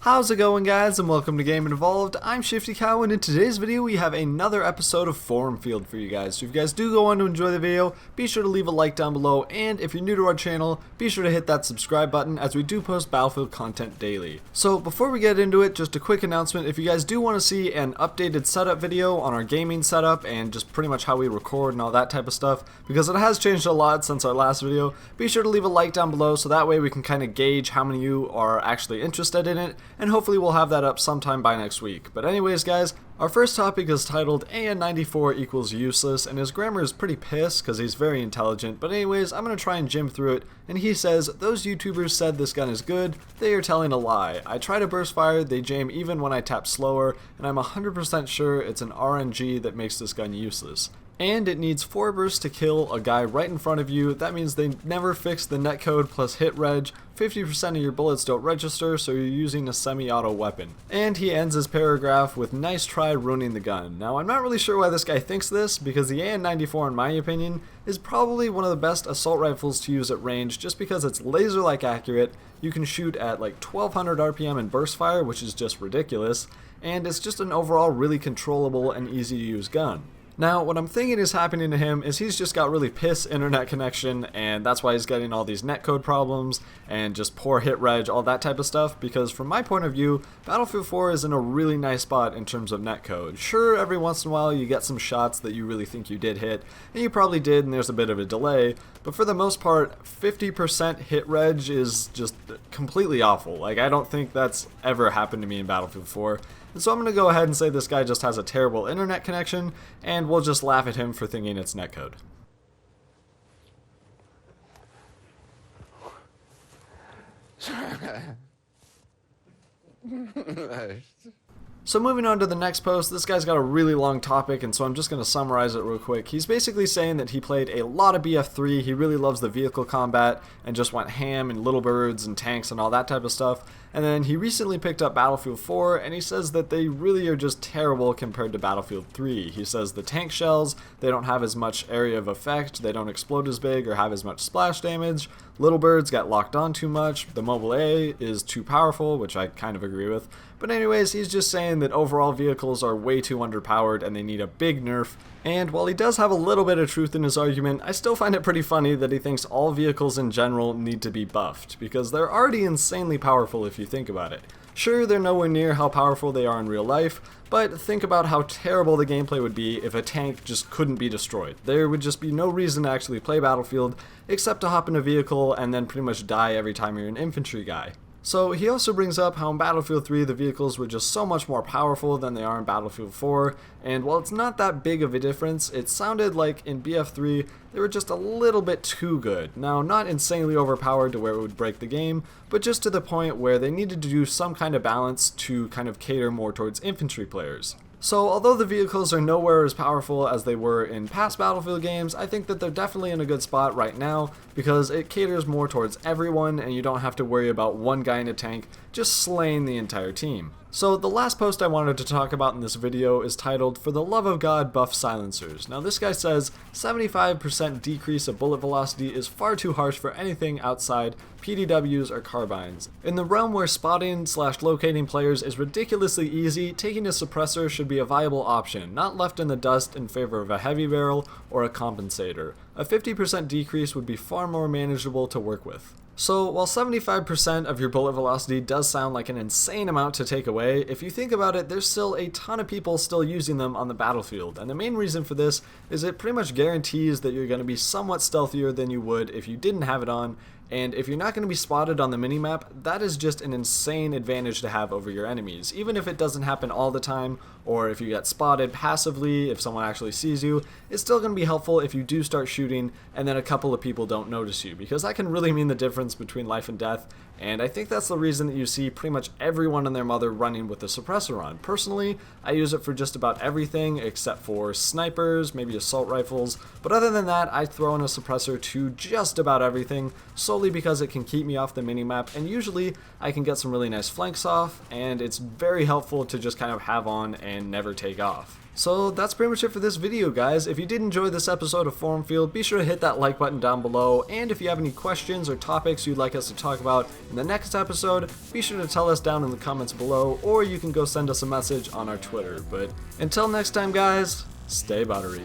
How's it going, guys, and welcome to Game Involved. I'm Shifty Cow, and in today's video we have another episode of Forumfield for you guys. So if you guys do go on to enjoy the video, be sure to leave a like down below, and if you're new to our channel, be sure to hit that subscribe button as we do post Battlefield content daily. So before we get into it, just a quick announcement: if you guys do want to see an updated setup video on our gaming setup and just pretty much how we record and all that type of stuff, because it has changed a lot since our last video, be sure to leave a like down below so that way we can kind of gauge how many of you are actually interested in it, and hopefully we'll have that up sometime by next week. But anyways, guys, our first topic is titled AN-94 equals useless, and his grammar is pretty pissed because he's very intelligent. But anyways, I'm going to try and jam through it, and he says, "Those YouTubers said this gun is good, they are telling a lie. I try to burst fire, they jam even when I tap slower, and I'm 100% sure it's an RNG that makes this gun useless. And it needs 4 bursts to kill a guy right in front of you. That means they never fixed the netcode plus hit reg. 50% of your bullets don't register, so you're using a semi-auto weapon." And he ends his paragraph with, "Nice try ruining the gun." Now, I'm not really sure why this guy thinks this, because the AN-94, in my opinion, is probably one of the best assault rifles to use at range, just because it's laser-like accurate. You can shoot at like 1200 RPM in burst fire, which is just ridiculous, and it's just an overall really controllable and easy to use gun. Now, what I'm thinking is happening to him is he's just got really piss internet connection, and that's why he's getting all these netcode problems and just poor hit reg, all that type of stuff, because from my point of view, Battlefield 4 is in a really nice spot in terms of netcode. Sure, every once in a while you get some shots that you really think you did hit, and you probably did, and there's a bit of a delay, but for the most part, 50% hit reg is just completely awful. Like, I don't think that's ever happened to me in Battlefield 4. And so I'm going to go ahead and say this guy just has a terrible internet connection, and we'll just laugh at him for thinking it's netcode. So moving on to the next post, this guy's got a really long topic, and so I'm just going to summarize it real quick. He's basically saying that he played a lot of BF3, he really loves the vehicle combat, and just went ham and little birds and tanks and all that type of stuff. And then he recently picked up Battlefield 4, and he says that they really are just terrible compared to Battlefield 3. He says the tank shells, they don't have as much area of effect, they don't explode as big or have as much splash damage. Little birds got locked on too much, the mobile A is too powerful, which I kind of agree with. But anyways, he's just saying that overall vehicles are way too underpowered and they need a big nerf. And while he does have a little bit of truth in his argument, I still find it pretty funny that he thinks all vehicles in general need to be buffed, because they're already insanely powerful if you think about it. Sure, they're nowhere near how powerful they are in real life, but think about how terrible the gameplay would be if a tank just couldn't be destroyed. There would just be no reason to actually play Battlefield except to hop in a vehicle and then pretty much die every time you're an infantry guy. So he also brings up how in Battlefield 3 the vehicles were just so much more powerful than they are in Battlefield 4, and while it's not that big of a difference, it sounded like in BF3 they were just a little bit too good. Now, not insanely overpowered to where it would break the game, but just to the point where they needed to do some kind of balance to kind of cater more towards infantry players. So although the vehicles are nowhere as powerful as they were in past Battlefield games, I think that they're definitely in a good spot right now because it caters more towards everyone and you don't have to worry about one guy in a tank just slaying the entire team. So the last post I wanted to talk about in this video is titled, "For the Love of God, Buff Silencers." Now this guy says 75% decrease of bullet velocity is far too harsh for anything outside PDWs or carbines. In the realm where spotting/locating players is ridiculously easy, taking a suppressor should be a viable option, not left in the dust in favor of a heavy barrel or a compensator. A 50% decrease would be far more manageable to work with. So while 75% of your bullet velocity does sound like an insane amount to take away, if you think about it, there's still a ton of people still using them on the battlefield, and the main reason for this is it pretty much guarantees that you're going to be somewhat stealthier than you would if you didn't have it on, and if you're not going to be spotted on the minimap, that is just an insane advantage to have over your enemies. Even if it doesn't happen all the time, or if you get spotted passively, if someone actually sees you, it's still going to be helpful if you do start shooting and then a couple of people don't notice you, because that can really mean the difference between life and death. And I think that's the reason that you see pretty much everyone and their mother running with the suppressor on. Personally, I use it for just about everything except for snipers, maybe assault rifles, but other than that, I throw in a suppressor to just about everything, solely because it can keep me off the minimap, and usually I can get some really nice flanks off, and it's very helpful to just kind of have on and never take off. So that's pretty much it for this video, guys. If you did enjoy this episode of Forumfield, be sure to hit that like button down below, and if you have any questions or topics you'd like us to talk about in the next episode, be sure to tell us down in the comments below, or you can go send us a message on our Twitter. But until next time, guys, stay buttery.